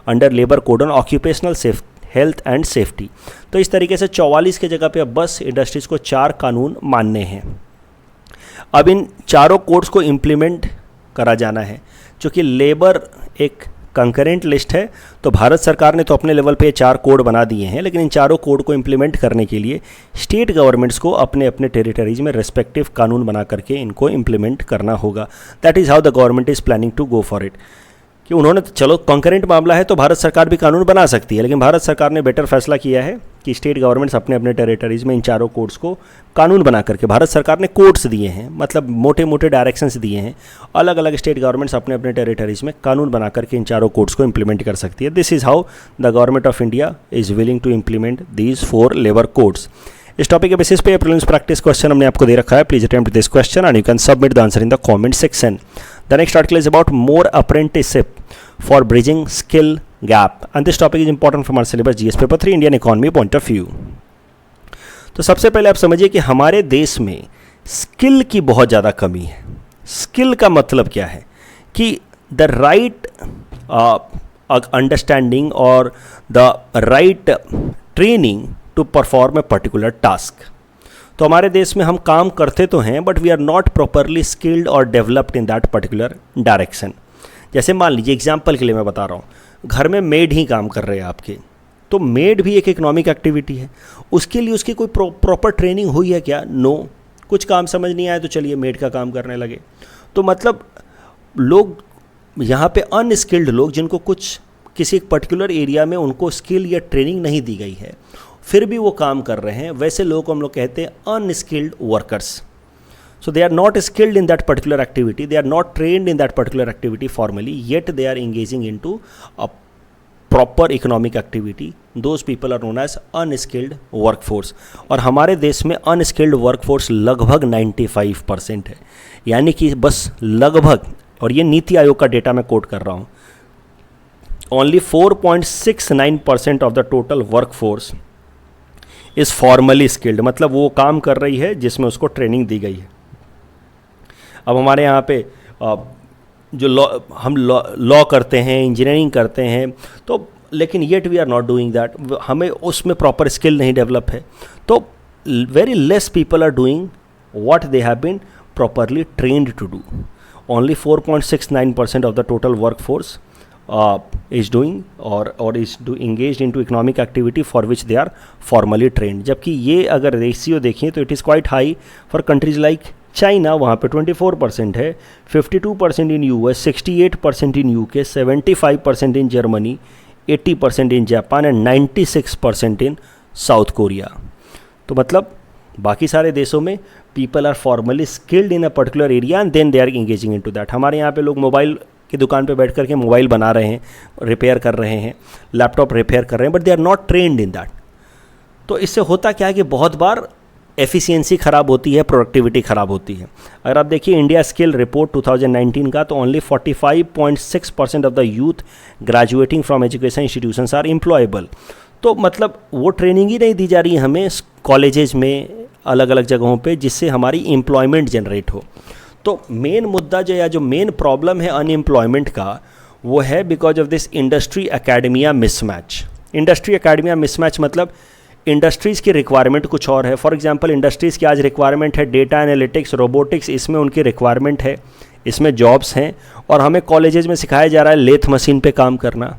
under labour code on occupational health and safety. तो इस तरीके से 44 के जगह पे अब बस इंडस्ट्रीज़ को 4 कानून मानने हैं। अब इन चारों कोड्स को इम्प्लीमेंट करा जाना है। चूँकि लेबर एक कंकरेंट लिस्ट है, तो भारत सरकार ने तो अपने लेवल पे 4 कोड बना दिए हैं, लेकिन इन चारों कोड को इम्प्लीमेंट करने के लिए स्टेट गवर्नमेंट्स को अपने अपने टेरिटरीज में रेस्पेक्टिव कानून बना करके इनको इम्प्लीमेंट करना होगा। That is how the government is planning to go for it. कि उन्होंने चलो कंकरेंट मामला है तो भारत सरकार भी कानून बना सकती है, लेकिन भारत सरकार ने बेटर फैसला किया है कि स्टेट गवर्नमेंट्स अपने अपने टेरिटरीज़ में इन चारों कोड्स को कानून बना करके, भारत सरकार ने कोड्स दिए हैं, मतलब मोटे मोटे डायरेक्शंस दिए हैं, अलग अलग स्टेट गवर्नमेंट्स अपने अपने टेरिटरीज़ में कानून बना करके इन चारों कोड्स को इंप्लीमेंट कर सकती है. This is how the government of India is willing to implement these 4 labour codes. इस टॉपिक के बेसिस पे प्रीलिम्स प्रैक्टिस क्वेश्चन हमने आपको दे रखा है. Please attempt this question and you can submit the answer in the comment section. The next article is about more apprenticeship for bridging skill gap and this topic is important from our syllabus GS paper 3 Indian economy point of view. तो सबसे पहले आप समझिए कि हमारे देश में skill की बहुत ज़्यादा कमी है. स्किल का मतलब क्या है कि द राइट अंडरस्टैंडिंग और the right training to perform a particular task. तो हमारे देश में हम काम करते तो हैं but we are not properly skilled और developed in that particular direction. जैसे मान लीजिए एग्जांपल के लिए मैं बता रहा हूँ, घर में मेड ही काम कर रहे हैं आपके, तो मेड भी एक इकोनॉमिक एक्टिविटी है. उसके लिए उसकी कोई प्रॉपर ट्रेनिंग हुई है क्या? नो. कुछ काम समझ नहीं आया तो चलिए मेड का काम करने लगे. तो मतलब लोग यहाँ पे अनस्किल्ड लोग, जिनको कुछ किसी एक पर्टिकुलर एरिया में उनको स्किल या ट्रेनिंग नहीं दी गई है, फिर भी वो काम कर रहे हैं, वैसे लोगों को हम लोग कहते हैं unskilled workers. So they are not skilled in that particular activity, they are not trained in that particular activity formally, yet they are engaging into a proper economic activity. Those people are known as unskilled workforce. और हमारे देश में unskilled workforce लगभग 95% है, यानी कि बस लगभग, और ये नीति आयोग का डेटा मैं कोट कर रहा हूँ, only 4.69% of the total workforce is formally skilled. मतलब वो काम कर रही है जिसमें उसको ट्रेनिंग दी गई है. अब हमारे यहाँ पे जो हम लॉ करते हैं, इंजीनियरिंग करते हैं, तो लेकिन yet we are not doing that. हमें उसमें प्रॉपर स्किल नहीं डेवलप है. तो very less people are doing what they have been properly trained to do. Only 4.69% of the total work force is doing or is engaged into economic activity for which they are formally trained. जबकि ये अगर ratio देखें तो it is quite high for countries like China, वहाँ पे 24% है, 52% in US, 68% in UK, 75% in Germany, 80% in Japan and 96% in South Korea. तो मतलब बाकी सारे देशों में people are formally skilled in a particular area and then they are engaging into that. हमारे यहाँ पे लोग मोबाइल की दुकान पे बैठ करके मोबाइल बना रहे हैं, रिपेयर कर रहे हैं, लैपटॉप रिपेयर कर रहे हैं, but they are not trained in that. तो इससे होता क्या है कि बहुत बार एफिशिएंसी ख़राब होती है, प्रोडक्टिविटी ख़राब होती है. अगर आप देखिए इंडिया स्किल रिपोर्ट 2019 का, तो only 45.6% of the youth graduating from education institutions are employable. तो मतलब वो ट्रेनिंग ही नहीं दी जा रही है हमें कॉलेजेस में, अलग अलग जगहों पे, जिससे हमारी एम्प्लॉयमेंट जनरेट हो. तो मेन मुद्दा जो मेन प्रॉब्लम है अनएम्प्लॉयमेंट का, वो है because of this industry academia mismatch. Industry academia mismatch मतलब इंडस्ट्रीज़ की रिक्वायरमेंट कुछ और है. फॉर एग्जांपल इंडस्ट्रीज़ की आज रिक्वायरमेंट है डेटा एनालिटिक्स, रोबोटिक्स, इसमें उनकी रिक्वायरमेंट है, इसमें जॉब्स हैं, और हमें कॉलेजेस में सिखाया जा रहा है लेथ मशीन पे काम करना.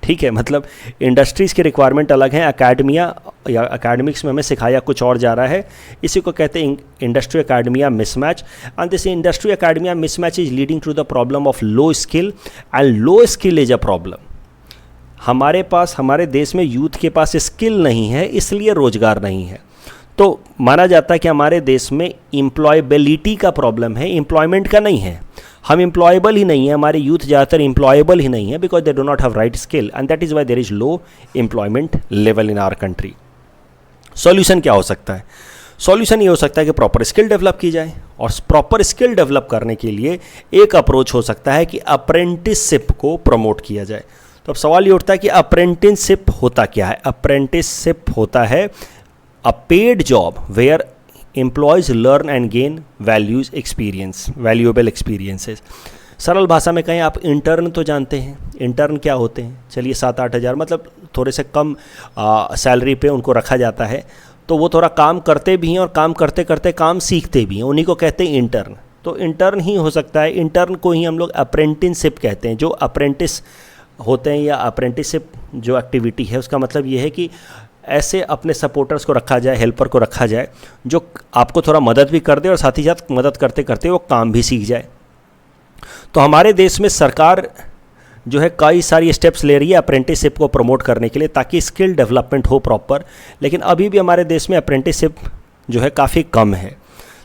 ठीक है, मतलब इंडस्ट्रीज़ की रिक्वायरमेंट अलग है, एकेडमिया या एकेडमिक्स में हमें सिखाया कुछ और जा रहा है. इसी को कहते हैं industry academia mismatch. And this industry academia mismatch is leading to the problem of low skill, and low skill is a problem. हमारे देश में यूथ के पास स्किल नहीं है, इसलिए रोजगार नहीं है. तो माना जाता है कि हमारे देश में एम्प्लॉयबिलिटी का प्रॉब्लम है, एम्प्लॉयमेंट का नहीं है. हम एम्प्लॉयबल ही नहीं है, हमारे यूथ ज़्यादातर एम्प्लॉयबल ही नहीं है because they do not have right skill, and that is why there is low employment level in our country. Solution क्या हो सकता है? सॉल्यूशन ये हो सकता है कि प्रॉपर स्किल डेवलप की जाए, और प्रॉपर स्किल डेवलप करने के लिए एक अप्रोच हो सकता है कि अप्रेंटिसशिप को प्रमोट किया जाए. तो अब सवाल ये उठता है कि अप्रेंटिसशिप होता क्या है? अप्रेंटिसशिप होता है a paid job where employees learn and gain valuable experiences. सरल भाषा में कहें, आप इंटर्न तो जानते हैं. इंटर्न क्या होते हैं? चलिए 7-8 हज़ार, मतलब थोड़े से कम सैलरी पे उनको रखा जाता है. तो वो थोड़ा काम करते भी हैं और काम करते करते काम सीखते भी हैं, उन्हीं को कहते हैं इंटर्न. तो इंटर्न ही हो सकता है, इंटर्न को ही हम लोग अप्रेंटिसशिप कहते हैं. जो अप्रेंटिस होते हैं या अप्रेंटिसशिप जो एक्टिविटी है, उसका मतलब ये है कि ऐसे अपने सपोर्टर्स को रखा जाए, हेल्पर को रखा जाए, जो आपको थोड़ा मदद भी कर दे और साथ ही साथ मदद करते करते वो काम भी सीख जाए. तो हमारे देश में सरकार जो है कई सारी स्टेप्स ले रही है अप्रेंटिसशिप को प्रमोट करने के लिए ताकि स्किल डेवलपमेंट हो प्रॉपर, लेकिन अभी भी हमारे देश में अप्रेंटिसशिप जो है काफ़ी कम है।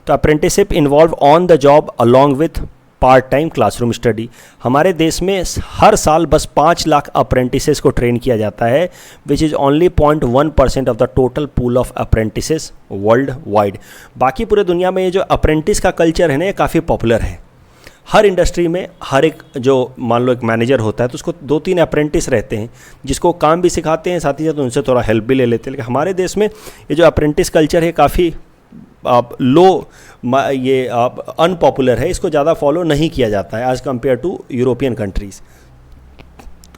तो apprenticeship involve on the job along with part time classroom study. हमारे देश में हर साल बस 5 लाख अप्रेंटिसेस को ट्रेन किया जाता है, which is only 0.1% of the total pool of apprentices world wide. बाकी पूरे दुनिया में ये जो अप्रेंटिस का कल्चर है ना, ये काफ़ी पॉपुलर है। हर इंडस्ट्री में हर एक जो मान लो एक मैनेजर होता है तो उसको 2-3 अप्रेंटिस रहते हैं जिसको काम भी सिखाते हैं, साथ ही साथ उनसे थोड़ा हेल्प भी ले लेते हैं। लेकिन हमारे देश में ये जो अप्रेंटिस कल्चर है काफ़ी ये अनपॉपुलर है, इसको ज़्यादा फॉलो नहीं किया जाता है as compare to European countries.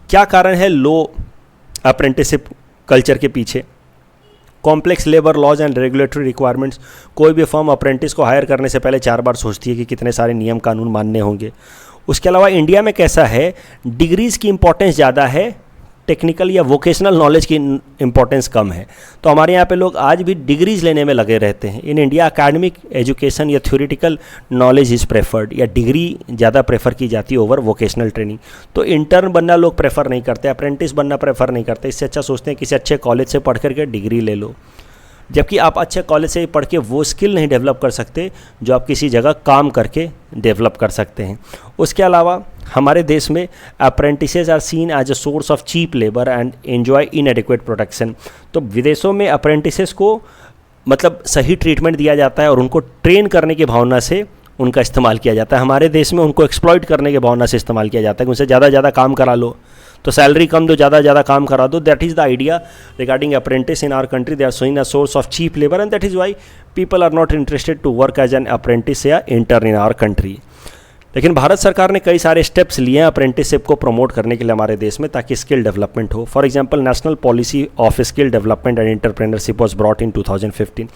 क्या कारण है लो अप्रेंटिसशिप कल्चर के पीछे? Complex labour laws and regulatory requirements. कोई भी फर्म अप्रेंटिस को हायर करने से पहले 4 बार सोचती है कि कितने सारे नियम कानून मानने होंगे। उसके अलावा इंडिया में कैसा है, डिग्रीज़ की इम्पोर्टेंस ज़्यादा है, टेक्निकल या वोकेशनल नॉलेज की इम्पोर्टेंस कम है। तो हमारे यहाँ पे लोग आज भी डिग्रीज लेने में लगे रहते हैं। इन इंडिया एकेडमिक एजुकेशन या थ्योरेटिकल नॉलेज इज़ प्रेफर्ड, या डिग्री ज़्यादा प्रेफर की जाती है ओवर वोकेशनल ट्रेनिंग। तो इंटर्न बनना लोग प्रेफर नहीं करते, अप्रेंटिस बनना प्रेफर नहीं करते। इससे अच्छा सोचते हैं किसी अच्छे कॉलेज से पढ़ करके डिग्री ले लो, जबकि आप अच्छे कॉलेज से पढ़ के वो स्किल नहीं डेवलप कर सकते जो आप किसी जगह काम करके डेवलप कर सकते हैं। उसके अलावा हमारे देश में apprentices are seen as a source of cheap labour and enjoy inadequate protection. तो विदेशों में अप्रेंटिसेस को मतलब सही ट्रीटमेंट दिया जाता है और उनको ट्रेन करने की भावना से उनका इस्तेमाल किया जाता है। हमारे देश में उनको एक्सप्लॉइट करने की भावना से इस्तेमाल किया जाता है कि उनसे ज़्यादा काम करा लो, तो सैलरी कम दो, ज़्यादा काम करा दो। That is the idea regarding apprentice in our country. They are showing a source of cheap labour and that is why people are not interested to work as an apprentice या intern in our country. लेकिन भारत सरकार ने कई सारे steps लिए हैं apprenticeship को promote करने के लिए हमारे देश में, ताकि स्किल डेवलपमेंट हो। For example, national policy of skill development and entrepreneurship was brought इन 2015।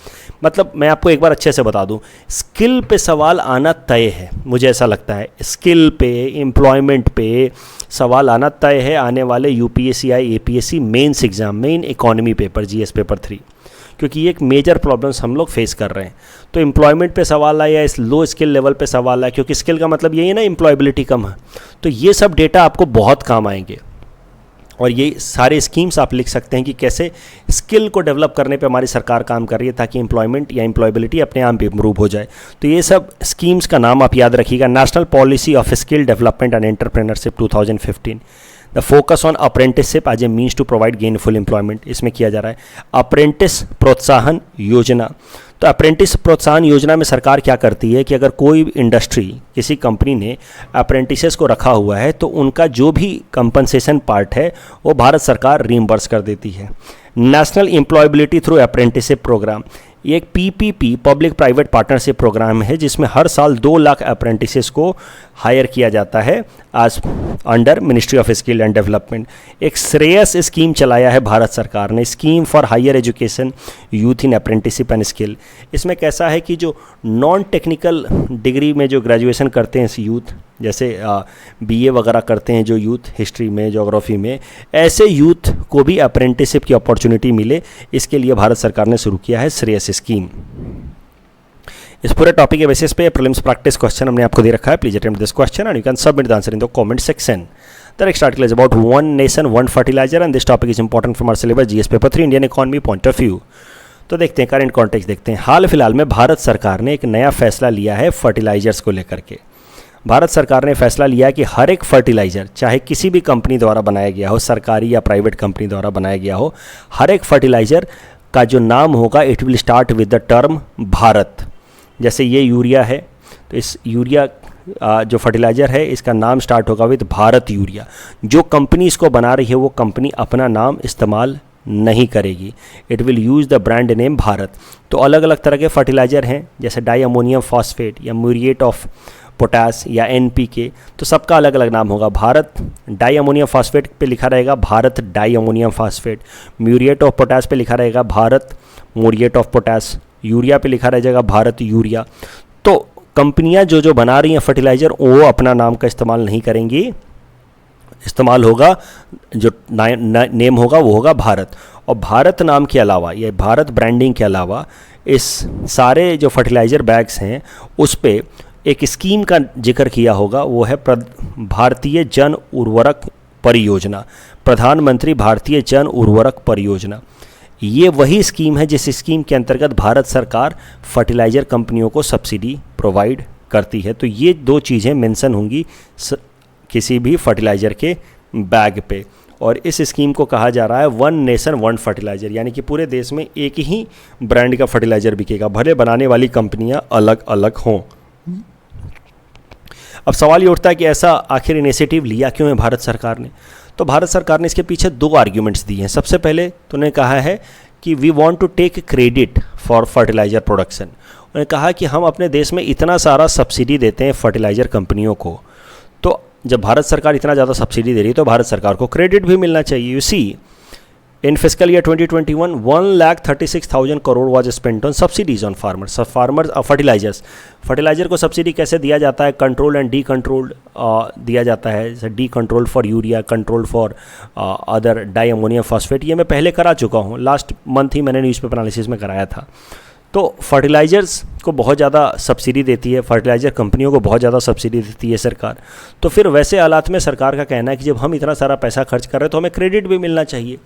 मतलब मैं आपको एक बार अच्छे से बता दूं, स्किल पे सवाल आना तय है। मुझे ऐसा लगता है स्किल पे, एम्प्लॉयमेंट पे सवाल आना तय है आने वाले यूपीएससी या एपीएससी मेंस एग्जाम में, in economy paper, GS paper 3, क्योंकि ये एक मेजर प्रॉब्लम्स हम लोग फेस कर रहे हैं। तो एम्प्लॉयमेंट पे सवाल आया, इस लो स्किल लेवल पे सवाल आया, क्योंकि स्किल का मतलब यही है ना, एम्प्लॉयबिलिटी कम है। तो ये सब डेटा आपको बहुत काम आएंगे और ये सारे स्कीम्स आप लिख सकते हैं कि कैसे स्किल को डेवलप करने पे हमारी सरकार काम कर रही है ताकि एम्प्लॉयमेंट या एम्प्लॉयबिलिटी अपने आप इम्प्रूव हो जाए। तो ये सब स्कीम्स का नाम आप याद रखिएगा, national policy of skill development and entrepreneurship 2015। The focus on apprenticeship as a means to provide gainful employment. इसमें किया जा रहा है अप्रेंटिस प्रोत्साहन योजना। तो अप्रेंटिस प्रोत्साहन योजना में सरकार क्या करती है कि अगर कोई इंडस्ट्री, किसी कंपनी ने अप्रेंटिसेस को रखा हुआ है तो उनका जो भी कंपनसेशन पार्ट है वो भारत सरकार रीइंबर्स कर देती है। National employability through apprenticeship programme, ये एक PPP public private partnership programme है जिसमें हर साल 2 लाख अप्रेंटिसेस को हायर किया जाता है आज under ministry of skill and development. एक श्रेयस स्कीम चलाया है भारत सरकार ने, scheme for higher education youth in apprenticeship and skill. इसमें कैसा है कि जो नॉन टेक्निकल डिग्री में जो ग्रेजुएशन करते हैं यूथ, जैसे बीए वगैरह करते हैं जो यूथ, हिस्ट्री में, ज्योग्राफी में, ऐसे यूथ को भी अप्रेंटिसशिप की अपॉर्चुनिटी मिले, इसके लिए भारत सरकार ने शुरू किया है श्रेयस स्कीम। इस पूरे टॉपिक के बेसिस पे प्रीलिम्स प्रैक्टिस क्वेश्चन हमने आपको दे रखा है। Please attempt this question and you can submit the answer in the comment section. The next article is about one nation one fertiliser and this topic is important from our syllabus GS paper 3 Indian economy point of view. तो देखते हैं current context देखते हैं। हाल फिलहाल में भारत सरकार ने एक नया फैसला लिया है फर्टिलाइजर्स को लेकर के। भारत सरकार ने फैसला लिया कि हर एक फर्टिलाइज़र, चाहे किसी भी कंपनी द्वारा बनाया गया हो, सरकारी या प्राइवेट कंपनी द्वारा बनाया गया हो, हर एक फर्टिलाइज़र का जो नाम होगा it will start with the term Bharat. जैसे ये यूरिया है तो इस यूरिया जो फर्टिलाइज़र है इसका नाम स्टार्ट होगा विद भारत यूरिया। जो कंपनी इसको बना रही है वो कंपनी अपना नाम इस्तेमाल नहीं करेगी, it will use the brand name Bharat. तो अलग अलग तरह के फर्टिलाइज़र हैं जैसे डाई अमोनियम फॉस्फेट या म्यूरिएट ऑफ पोटास या एनपीके, तो सबका अलग अलग नाम होगा। भारत डाई अमोनियम फॉस्फेट पे लिखा रहेगा Bharat di ammonium phosphate, muriate of potash पे लिखा रहेगा Bharat muriate of potash, urea पे लिखा रह जाएगा भारत यूरिया। तो कंपनियां जो बना रही हैं फर्टिलाइज़र वो अपना नाम का इस्तेमाल नहीं करेंगी, इस्तेमाल होगा जो नेम होगा वो होगा भारत। और भारत नाम के अलावा, ये भारत ब्रांडिंग के अलावा, इस सारे जो फर्टिलाइज़र बैग्स हैं उस पर एक स्कीम का जिक्र किया होगा, वो है भारतीय जन उर्वरक परियोजना, प्रधानमंत्री भारतीय जन उर्वरक परियोजना। ये वही स्कीम है जिस स्कीम के अंतर्गत भारत सरकार फर्टिलाइज़र कंपनियों को सब्सिडी प्रोवाइड करती है। तो ये दो चीज़ें मेंशन होंगी किसी भी फर्टिलाइज़र के बैग पे। और इस स्कीम को कहा जा रहा है वन नेशन वन फर्टिलाइज़र, यानी कि पूरे देश में एक ही ब्रांड का फर्टिलाइज़र बिकेगा, भले बनाने वाली कंपनियां अलग अलग हों। अब सवाल ये उठता है कि ऐसा आखिर इनिशिएटिव लिया क्यों है भारत सरकार ने। तो भारत सरकार ने इसके पीछे दो आर्ग्यूमेंट्स दिए हैं। सबसे पहले तो उन्होंने कहा है कि we want to take credit for fertiliser production. उन्होंने कहा कि हम अपने देश में इतना सारा सब्सिडी देते हैं फर्टिलाइज़र कंपनियों को, तो जब भारत सरकार इतना ज़्यादा सब्सिडी दे रही है तो भारत सरकार को क्रेडिट भी मिलना चाहिए। You see, in physical year 2021 1,36,000 crore was spent on subsidies on farmers. Fertiliser को सब्सिडी कैसे दिया जाता है? कंट्रोल एंड डी कंट्रोल्ड दिया जाता है, जैसे D control for urea, control for other di ammonium phosphate. ये मैं पहले करा चुका हूँ, लास्ट मंथ ही मैंने न्यूज़पेपर एनालिसिस में कराया था। तो फर्टिलाइज़र्स को बहुत ज़्यादा सब्सिडी देती है, फर्टिलाइज़र कंपनियों को बहुत ज़्यादा सब्सिडी देती है सरकार। तो फिर वैसे हालात में सरकार का कहना है कि जब हम इतना सारा पैसा खर्च कर रहे हैं तो हमें क्रेडिट भी मिलना चाहिए।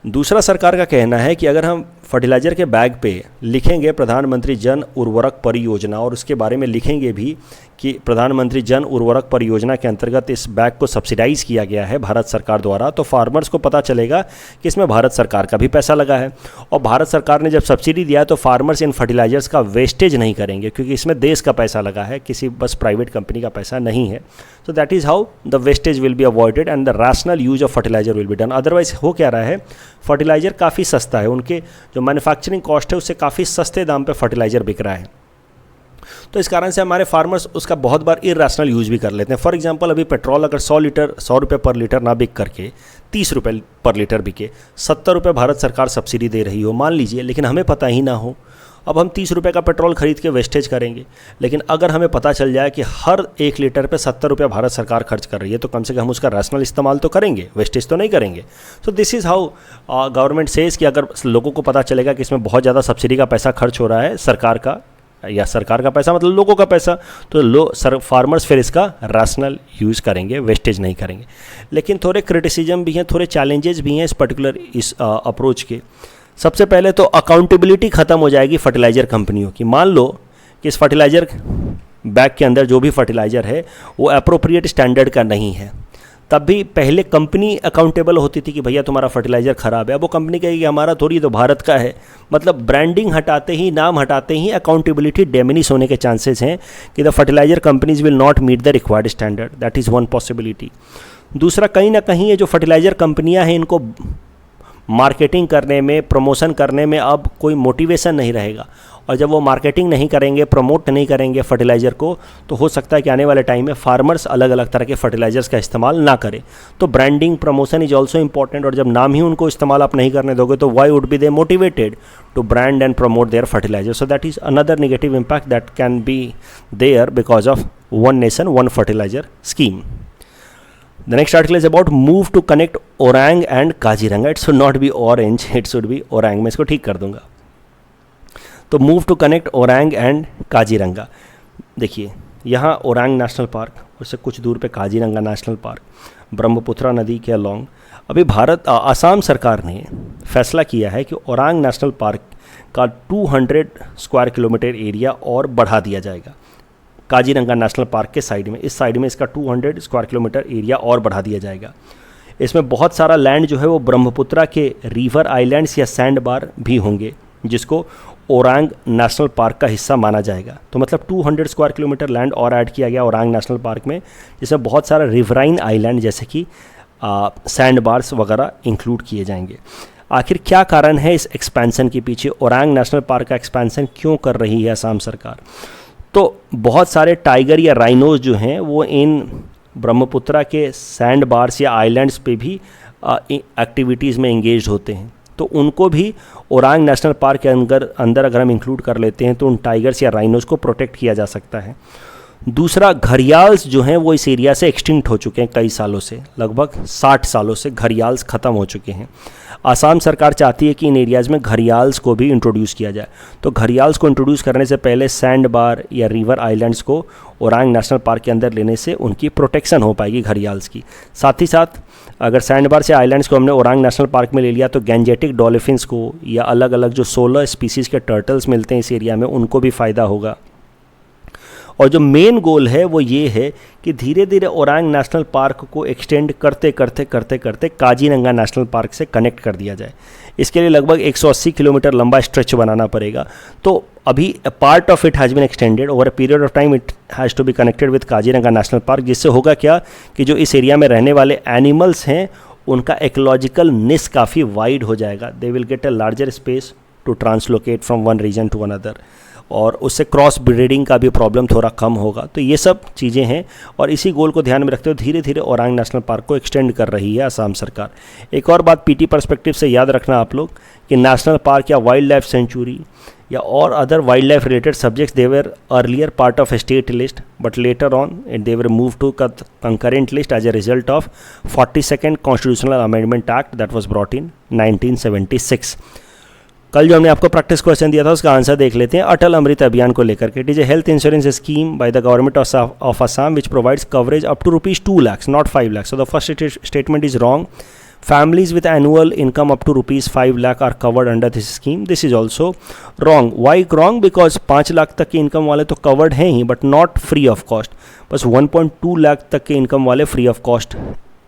दूसरा सरकार का कहना है कि अगर हम फर्टिलाइज़र के बैग पे लिखेंगे प्रधानमंत्री जन उर्वरक परियोजना और उसके बारे में लिखेंगे भी कि प्रधानमंत्री जन उर्वरक परियोजना के अंतर्गत इस बैग को सब्सिडाइज़ किया गया है भारत सरकार द्वारा, तो फार्मर्स को पता चलेगा कि इसमें भारत सरकार का भी पैसा लगा है। और भारत सरकार ने जब सब्सिडी दिया है तो फार्मर्स इन फर्टिलाइज़र्स का वेस्टेज नहीं करेंगे, क्योंकि इसमें देश का पैसा लगा है, किसी बस प्राइवेट कंपनी का पैसा नहीं है। सो that is how the wastage will be avoided and the rational use of fertiliser will be done. Otherwise हो क्या रहा है, फर्टिलाइज़र काफ़ी सस्ता है, उनके जो मैन्युफैक्चरिंग कॉस्ट है उससे काफ़ी सस्ते दाम पे फर्टिलाइज़र बिक रहा है। तो इस कारण से हमारे फार्मर्स उसका बहुत बार इरैशनल यूज़ भी कर लेते हैं। फॉर एग्जांपल, अभी पेट्रोल अगर 100 रुपये पर लीटर ना बिक करके 30 रुपये पर लीटर बिके, 70 रुपये भारत सरकार सब्सिडी दे रही हो मान लीजिए, लेकिन हमें पता ही ना हो, अब हम 30 रुपये का पेट्रोल खरीद के वेस्टेज करेंगे। लेकिन अगर हमें पता चल जाए कि हर 1 लीटर पे 70 रुपये भारत सरकार खर्च कर रही है, तो कम से कम हम उसका रैशनल इस्तेमाल तो करेंगे, वेस्टेज तो नहीं करेंगे। So this is how government says कि अगर लोगों को पता चलेगा कि इसमें बहुत ज़्यादा सब्सिडी का पैसा खर्च हो रहा है सरकार का, या सरकार का पैसा मतलब लोगों का पैसा, तो फार्मर्स फिर इसका रैशनल यूज़ करेंगे, वेस्टेज नहीं करेंगे। लेकिन थोड़े क्रिटिसिज्म भी हैं, थोड़े चैलेंजेस भी हैं इस पर्टिकुलर इस अप्रोच के। सबसे पहले तो अकाउंटेबिलिटी ख़त्म हो जाएगी फर्टिलाइज़र कंपनियों की। मान लो कि इस फर्टिलाइज़र बैग के अंदर जो भी फर्टिलाइज़र है वो अप्रोप्रिएट स्टैंडर्ड का नहीं है, तब भी पहले कंपनी अकाउंटेबल होती थी कि भैया तुम्हारा फर्टिलाइज़र ख़राब है। अब वो कंपनी कहेगी हमारा थोड़ी, तो भारत का है। मतलब ब्रांडिंग हटाते ही, नाम हटाते ही अकाउंटेबिलिटी डेमिनिश होने के चांसेस हैं कि the fertiliser companies will not meet the required standard. That is one possibility. दूसरा, कहीं ना कहीं ये जो फर्टिलाइज़र कंपनियां हैं इनको मार्केटिंग करने में, प्रमोशन करने में अब कोई मोटिवेशन नहीं रहेगा। और जब वो मार्केटिंग नहीं करेंगे, प्रमोट नहीं करेंगे फर्टिलाइज़र को, तो हो सकता है कि आने वाले टाइम में फार्मर्स अलग अलग तरह के फर्टिलाइज़र्स का इस्तेमाल ना करें। तो branding, promotion is also important. और जब नाम ही उनको इस्तेमाल आप नहीं करने दोगे तो why would be they motivated to brand and promote their fertiliser. So that is another negative impact that can be there because of one nation one fertiliser scheme. The next article is about move to connect Orang and Kaziranga. It should not be orange, it should be Orang. मैं इसको ठीक कर दूंगा। तो move to connect Orang and Kaziranga। देखिए, यहाँ Orang national park, उससे कुछ दूर पे काजीरंगा नेशनल पार्क, ब्रह्मपुत्रा नदी के अलॉन्ग। अभी आसाम सरकार ने फैसला किया है कि ओरांग नेशनल पार्क का 200 स्क्वायर किलोमीटर एरिया और बढ़ा दिया जाएगा। काजीरंगा नेशनल पार्क के साइड में, इस साइड में इसका 200 स्क्वायर किलोमीटर एरिया और बढ़ा दिया जाएगा। इसमें बहुत सारा लैंड जो है वो ब्रह्मपुत्रा के रिवर आइलैंड्स या सैंड बार भी होंगे, जिसको ओरांग नेशनल पार्क का हिस्सा माना जाएगा। तो मतलब 200 स्क्वायर किलोमीटर लैंड और ऐड किया गया ओरांग नेशनल पार्क में, जिसमें बहुत सारा रिवराइन आइलैंड जैसे कि सैंड बार्स वगैरह इंक्लूड किए जाएंगे। आखिर क्या कारण है इस एक्सपेंशन के पीछे? ओरांग नेशनल पार्क का एक्सपेंशन क्यों कर रही है असम सरकार? तो बहुत सारे टाइगर या राइनोज जो हैं वो इन ब्रह्मपुत्रा के सैंड बार्स या आइलैंड्स पे भी एक्टिविटीज़ में इंगेज होते हैं। तो उनको भी ओरांग नेशनल पार्क के अंदर अगर हम इंक्लूड कर लेते हैं तो उन टाइगर्स या राइनोज को प्रोटेक्ट किया जा सकता है। दूसरा, घड़ियाल्स जो हैं वो इस एरिया से एक्सटिंक्ट हो चुके हैं कई सालों से, लगभग 60 सालों से घड़ियाल्स ख़त्म हो चुके हैं। आसाम सरकार चाहती है कि इन एरियाज़ में घड़ियाल्स को भी इंट्रोड्यूस किया जाए। तो घड़ियाल्स को इंट्रोड्यूस करने से पहले सैंड बार या रिवर आइलैंड्स को ओरांग नेशनल पार्क के अंदर लेने से उनकी प्रोटेक्शन हो पाएगी घड़ियाल्स की। साथ ही साथ अगर सैंड बार से आइलैंड्स को हमने ओरांग नेशनल पार्क में ले लिया तो गैंजेटिक डॉल्फिन्स को या अलग अलग जो 16 स्पीसीज़ के टर्टल्स मिलते हैं इस एरिया में, उनको भी फ़ायदा होगा। और जो मेन गोल है वो ये है कि धीरे धीरे ओरांग नेशनल पार्क को एक्सटेंड करते करते करते करते काजीरंगा नेशनल पार्क से कनेक्ट कर दिया जाए। इसके लिए लगभग 180 किलोमीटर लंबा स्ट्रेच बनाना पड़ेगा। तो अभी part of it has been extended over a period of time, it has to be connected with Kaziranga national park, जिससे होगा क्या कि जो इस एरिया में रहने वाले एनिमल्स हैं उनका एक्लॉजिकल निश काफ़ी वाइड हो जाएगा। They will get a larger space to translocate from one region to another, और उससे क्रॉस ब्रीडिंग का भी प्रॉब्लम थोड़ा कम होगा। तो ये सब चीज़ें हैं और इसी गोल को ध्यान में रखते हुए धीरे धीरे ओरांग नेशनल पार्क को एक्सटेंड कर रही है असम सरकार। एक और बात पीटी पर्सपेक्टिव से याद रखना आप लोग कि नेशनल पार्क या वाइल्ड लाइफ सेंचुरी या और other wild life related subjects they were earlier part of state list, but later on they were move to concurrent list as a result of 42nd constitutional amendment act that was brought in 1976। कल जो हमने आपको practice question दिया था उसका answer देख लेते हैं अटल अमृत अभियान को लेकर के। It is a health insurance scheme by the government of Assam which provides coverage up to ₹2 lakhs, not 5 lakhs. So the first statement is wrong. Families with annual income up to ₹5 lakh are covered under this scheme. This is also wrong. Why wrong? Because 5 lakh तक के income वाले तो covered हैं ही, but not free of cost. बस 1.2 लाख तक के income वाले फ्री ऑफ कॉस्ट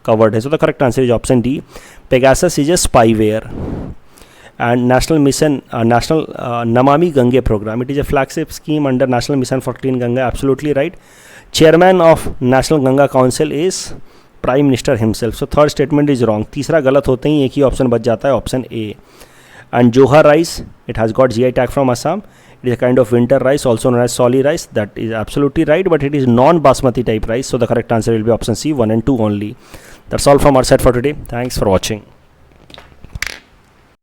कवर्ड है। So the correct answer is option D, Pegasus is a spyware. And National Mission, Namami Gange program. It is a flagship scheme under National Mission for Clean Ganga. Absolutely right. Chairman of National Ganga Council is Prime Minister himself. So third statement is wrong. तीसरा गलत होते ही एक ही option बच जाता है, option A. And Johar rice, it has got GI tag from Assam. It is a kind of winter rice, also known as soli rice. That is absolutely right, but it is non-basmati type rice. So the correct answer will be option C, 1 and 2 only. That's all from our side for today. Thanks for watching.